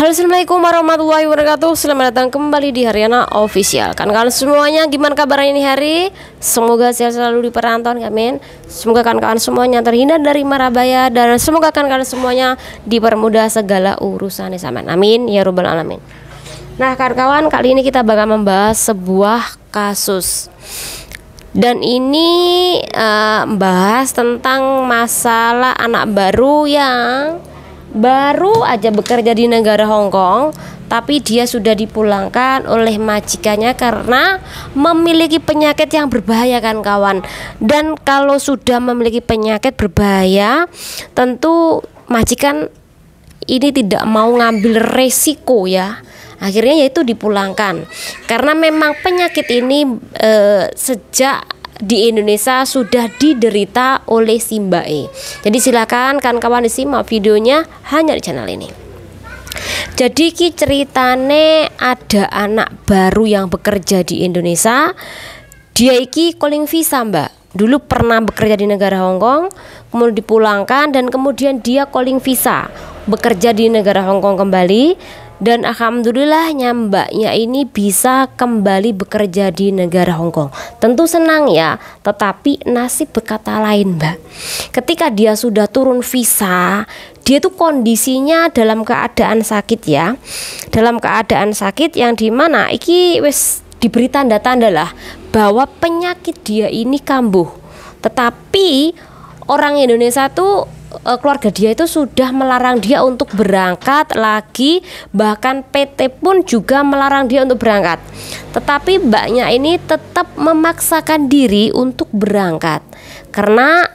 Halo, assalamualaikum warahmatullahi wabarakatuh. Selamat datang kembali di Haryana Official. Kan kalian semuanya gimana kabarnya ini hari? Semoga sehat selalu di perantauan, amin. Semoga kawan-kawan semuanya terhindar dari mara bahaya, dan semoga kalian semuanya dipermudah segala urusan, amin ya robbal alamin. Nah kawan-kawan, kali ini kita bakal membahas sebuah kasus. Dan ini membahas tentang masalah anak baru yang baru aja bekerja di negara Hong Kong, tapi dia sudah dipulangkan oleh majikannya karena memiliki penyakit yang berbahaya kan kawan. Dan kalau sudah memiliki penyakit berbahaya, tentu majikan ini tidak mau ngambil resiko ya. Akhirnya yaitu dipulangkan karena memang penyakit ini sejak di Indonesia sudah diderita oleh si Mbak E. Jadi silakan kawan-kawan disimak videonya hanya di channel ini. Jadi ki ceritane ada anak baru yang bekerja di Indonesia. Dia iki calling visa Mbak. Dulu pernah bekerja di negara Hong Kong, kemudian dipulangkan dan kemudian dia calling visa bekerja di negara Hong Kong kembali. Dan alhamdulillahnya mbaknya ini bisa kembali bekerja di negara Hong Kong. Tentu senang ya, tetapi nasib berkata lain mbak. Ketika dia sudah turun visa, dia tuh kondisinya dalam keadaan sakit ya. Dalam keadaan sakit yang dimana iki wis diberi tanda-tanda lah bahwa penyakit dia ini kambuh. Tetapi orang Indonesia tuh keluarga dia itu sudah melarang dia untuk berangkat lagi, bahkan PT pun juga melarang dia untuk berangkat. Tetapi mbaknya ini tetap memaksakan diri untuk berangkat karena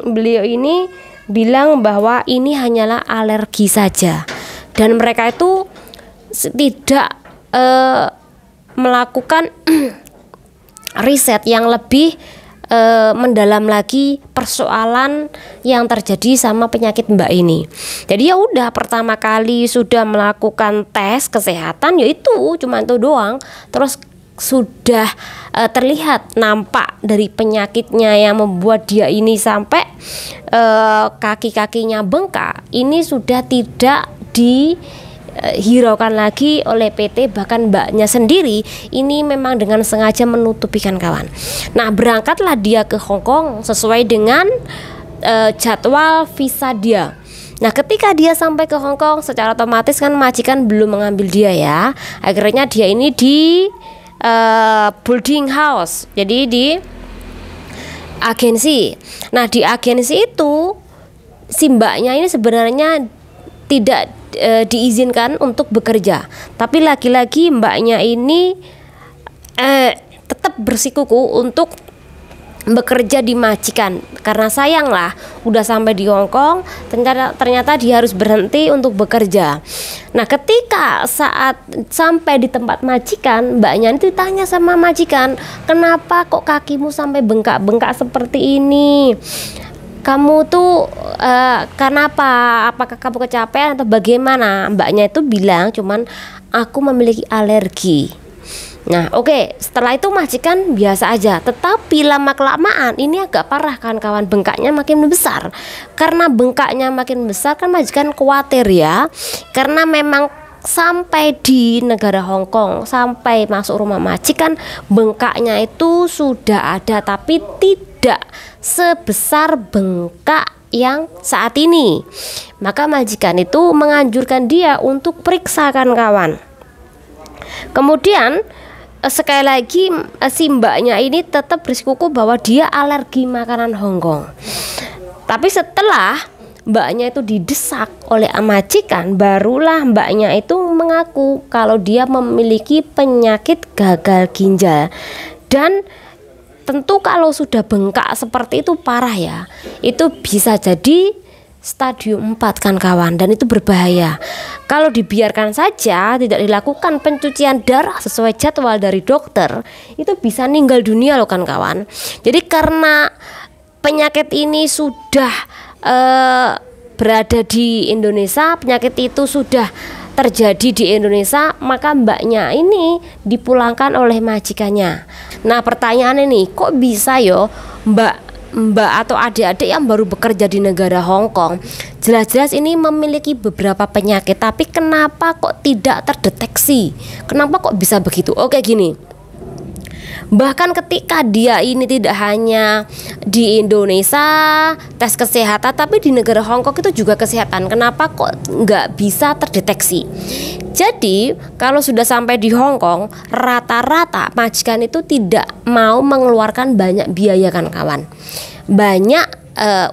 beliau ini bilang bahwa ini hanyalah alergi saja, dan mereka itu tidak melakukan riset yang lebih mendalam lagi persoalan yang terjadi sama penyakit mbak ini. Jadi ya udah, pertama kali sudah melakukan tes kesehatan yaitu cuma itu doang, terus sudah terlihat nampak dari penyakitnya yang membuat dia ini sampai kaki-kakinya bengkak. Ini sudah tidak dihiraukan lagi oleh PT, bahkan mbaknya sendiri ini memang dengan sengaja menutupi kan kawan. Nah berangkatlah dia ke Hong Kong sesuai dengan jadwal visa dia. Nah ketika dia sampai ke Hong Kong, secara otomatis kan majikan belum mengambil dia ya. Akhirnya dia ini di boarding house, jadi di agensi. Nah di agensi itu si mbaknya ini sebenarnya tidak diizinkan untuk bekerja, tapi lagi-lagi mbaknya ini tetap bersikuku untuk bekerja di majikan karena sayang lah udah sampai di Hong Kong, ternyata dia harus berhenti untuk bekerja. Nah ketika saat sampai di tempat majikan, mbaknya itu ditanya sama majikan, kenapa kok kakimu sampai bengkak-bengkak seperti ini? Kamu tuh kenapa? Apakah kamu kecapean atau bagaimana? Mbaknya itu bilang cuman aku memiliki alergi. Nah oke, setelah itu majikan biasa aja. Tetapi lama-kelamaan ini agak parah kan kawan, bengkaknya makin besar. Karena bengkaknya makin besar kan majikan khawatir ya. Karena memang sampai di negara Hong Kong, sampai masuk rumah majikan, bengkaknya itu sudah ada, tapi tidak sebesar bengkak yang saat ini. Maka majikan itu menganjurkan dia untuk periksakan kawan. Kemudian sekali lagi si mbaknya ini tetap bersikuku bahwa dia alergi makanan Hong Kong. Tapi setelah mbaknya itu didesak oleh majikan, barulah mbaknya itu mengaku kalau dia memiliki penyakit gagal ginjal. Dan tentu kalau sudah bengkak seperti itu parah ya, itu bisa jadi stadium 4 kan kawan, dan itu berbahaya. Kalau dibiarkan saja, tidak dilakukan pencucian darah sesuai jadwal dari dokter, itu bisa meninggal dunia loh kan kawan. Jadi karena penyakit ini sudah berada di Indonesia, penyakit itu sudah terjadi di Indonesia, maka mbaknya ini dipulangkan oleh majikannya. Nah pertanyaan ini, kok bisa yo mbak atau adik-adik yang baru bekerja di negara Hong Kong, jelas-jelas ini memiliki beberapa penyakit, tapi kenapa kok tidak terdeteksi? Kenapa kok bisa begitu? Oke, gini. Bahkan ketika dia ini tidak hanya di Indonesia tes kesehatan, tapi di negara Hong Kong itu juga kesehatan. Kenapa kok nggak bisa terdeteksi? Jadi kalau sudah sampai di Hong Kong, rata-rata majikan itu tidak mau mengeluarkan banyak biaya kan kawan. Banyak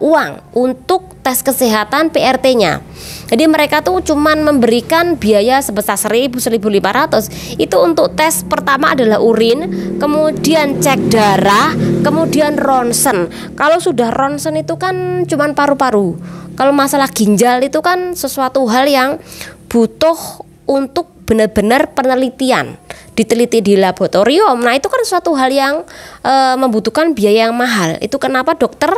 uang untuk tes kesehatan PRT-nya. Jadi mereka tuh cuman memberikan biaya sebesar 1.000-1.500. Itu untuk tes pertama adalah urin, kemudian cek darah, kemudian ronsen. Kalau sudah ronsen itu kan cuman paru-paru. Kalau masalah ginjal itu kan sesuatu hal yang butuh untuk benar-benar penelitian, diteliti di laboratorium. Nah itu kan suatu hal yang membutuhkan biaya yang mahal. Itu kenapa dokter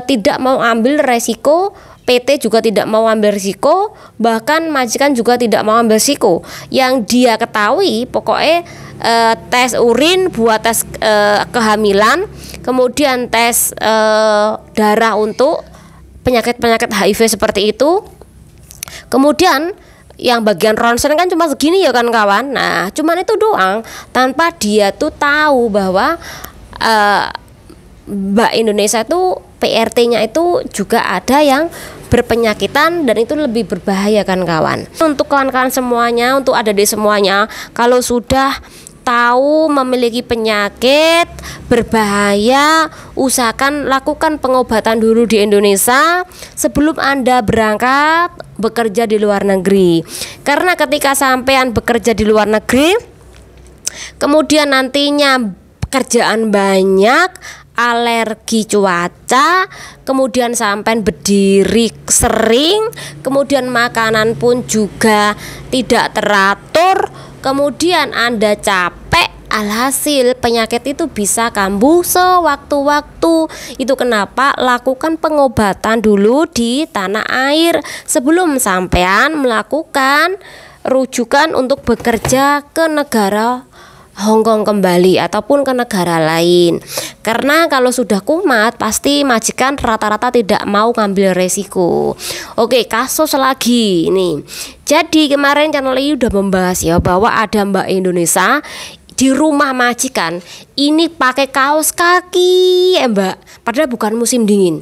tidak mau ambil resiko, PT juga tidak mau ambil risiko, bahkan majikan juga tidak mau ambil risiko. Yang dia ketahui pokoknya tes urin buat tes kehamilan, kemudian tes darah untuk penyakit-penyakit HIV seperti itu. Kemudian yang bagian ronsen kan cuma segini ya kan kawan. Nah cuman itu doang, tanpa dia tuh tahu bahwa Mbak Indonesia itu PRT-nya itu juga ada yang berpenyakitan dan itu lebih berbahaya kan kawan. Untuk kawan-kawan semuanya, untuk adik-adik semuanya, kalau sudah tahu memiliki penyakit berbahaya, usahakan lakukan pengobatan dulu di Indonesia sebelum Anda berangkat bekerja di luar negeri. Karena ketika sampean bekerja di luar negeri, kemudian nantinya pekerjaan banyak, alergi cuaca, kemudian sampai berdiri sering, kemudian makanan pun juga tidak teratur, kemudian Anda capek, alhasil penyakit itu bisa kambuh sewaktu-waktu. Itu kenapa lakukan pengobatan dulu di tanah air sebelum sampean melakukan rujukan untuk bekerja ke negara Hong Kong kembali ataupun ke negara lain. Karena kalau sudah kumat pasti majikan rata-rata tidak mau ngambil resiko. Oke, kasus lagi nih. Jadi kemarin channel ini udah membahas ya bahwa ada Mbak Indonesia di rumah majikan ini pakai kaos kaki Mbak, padahal bukan musim dingin.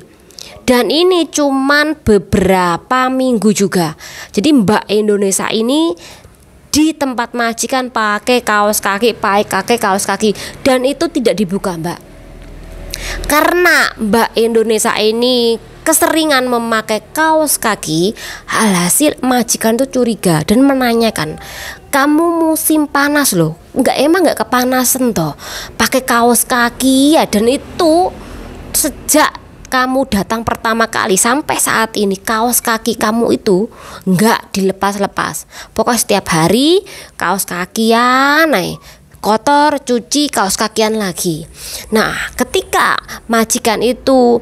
Dan ini cuman beberapa minggu juga. Jadi Mbak Indonesia ini di tempat majikan pakai kaos kaki, kaos kaki, dan itu tidak dibuka Mbak. Karena Mbak Indonesia ini keseringan memakai kaos kaki, alhasil majikan tuh curiga dan menanyakan, kamu musim panas loh, emang nggak kepanasan toh pakai kaos kaki ya? Dan itu sejak kamu datang pertama kali sampai saat ini kaos kaki kamu itu nggak dilepas-lepas. Pokoknya setiap hari kaos kakian, kotor, cuci, kaos kakian lagi. Nah, ketika majikan itu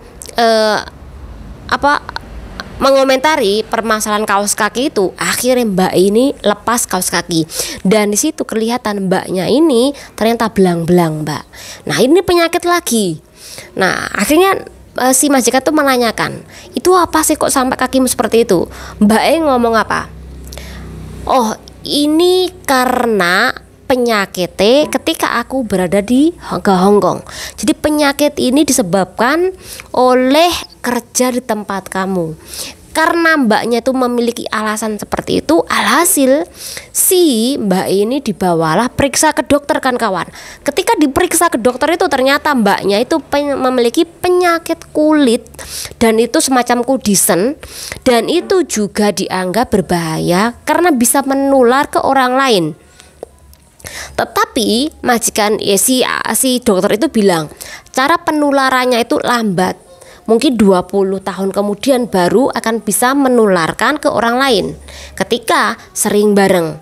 mengomentari permasalahan kaos kaki itu, akhirnya Mbak ini lepas kaos kaki. Dan di situ kelihatan Mbaknya ini ternyata belang-belang Mbak. Nah, ini penyakit lagi. Nah, akhirnya si majikan tuh menanyakan, itu apa sih kok sampai kakimu seperti itu? Mbak ngomong apa? Oh, ini karena penyakit ketika aku berada di Hong Kong. Jadi penyakit ini disebabkan oleh kerja di tempat kamu. Karena mbaknya itu memiliki alasan seperti itu, alhasil si mbak ini dibawalah periksa ke dokter kan kawan. Ketika diperiksa ke dokter itu ternyata mbaknya itu memiliki penyakit kulit dan itu semacam kudisen, dan itu juga dianggap berbahaya karena bisa menular ke orang lain. Tetapi majikan si dokter itu bilang cara penularannya itu lambat. Mungkin 20 tahun kemudian baru akan bisa menularkan ke orang lain ketika sering bareng.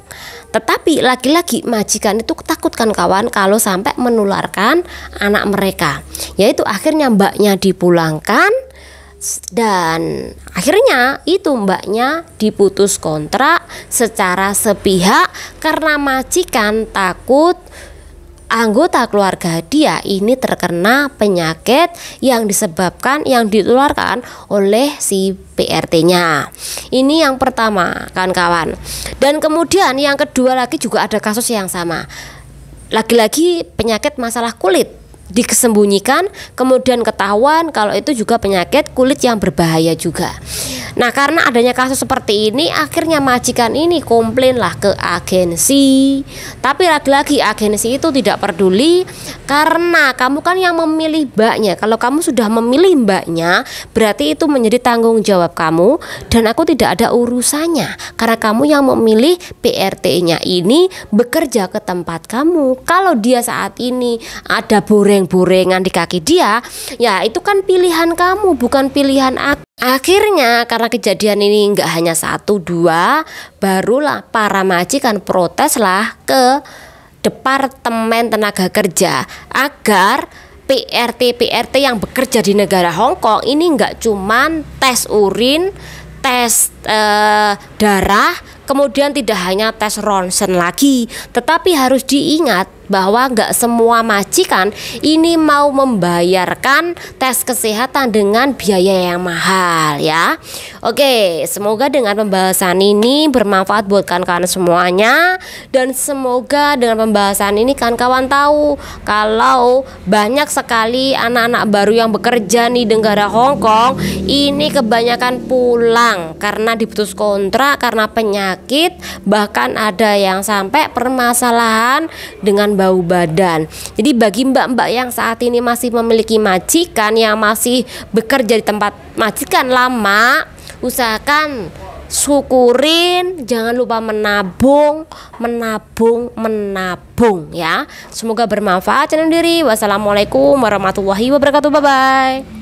Tetapi lagi-lagi majikan itu takutkan kawan kalau sampai menularkan anak mereka. Yaitu akhirnya mbaknya dipulangkan dan akhirnya itu mbaknya diputus kontrak secara sepihak karena majikan takut anggota keluarga dia ini terkena penyakit yang disebabkan, yang ditularkan oleh si PRT-nya. Ini yang pertama, kawan-kawan. Dan kemudian yang kedua lagi juga ada kasus yang sama. Lagi-lagi penyakit masalah kulit dikesembunyikan, kemudian ketahuan kalau itu juga penyakit kulit yang berbahaya juga. Nah, karena adanya kasus seperti ini, akhirnya majikan ini komplain lah ke agensi. Tapi lagi-lagi agensi itu tidak peduli, karena kamu kan yang memilih mbaknya. Kalau kamu sudah memilih mbaknya, berarti itu menjadi tanggung jawab kamu, dan aku tidak ada urusannya, karena kamu yang memilih PRT-nya ini bekerja ke tempat kamu. Kalau dia saat ini ada borengan di kaki dia, ya itu kan pilihan kamu, bukan pilihan aku. Akhirnya karena kejadian ini nggak hanya 1, 2, barulah para majikan protes lah ke Departemen Tenaga Kerja agar PRT yang bekerja di negara Hong Kong ini nggak cuman tes urin, tes darah, kemudian tidak hanya tes ronsen lagi, tetapi harus diingat bahwa nggak semua majikan ini mau membayarkan tes kesehatan dengan biaya yang mahal ya. Oke, semoga dengan pembahasan ini bermanfaat buat kawan-kawan semuanya, dan semoga dengan pembahasan ini kawan-kawan tahu kalau banyak sekali anak-anak baru yang bekerja di negara Hong Kong ini kebanyakan pulang karena diputus kontrak karena penyakit, bahkan ada yang sampai permasalahan dengan bau badan. Jadi bagi mbak-mbak yang saat ini masih memiliki majikan yang masih bekerja di tempat majikan lama, usahakan syukurin, jangan lupa menabung ya. Semoga bermanfaat channel diri. Wassalamualaikum warahmatullahi wabarakatuh. Bye bye.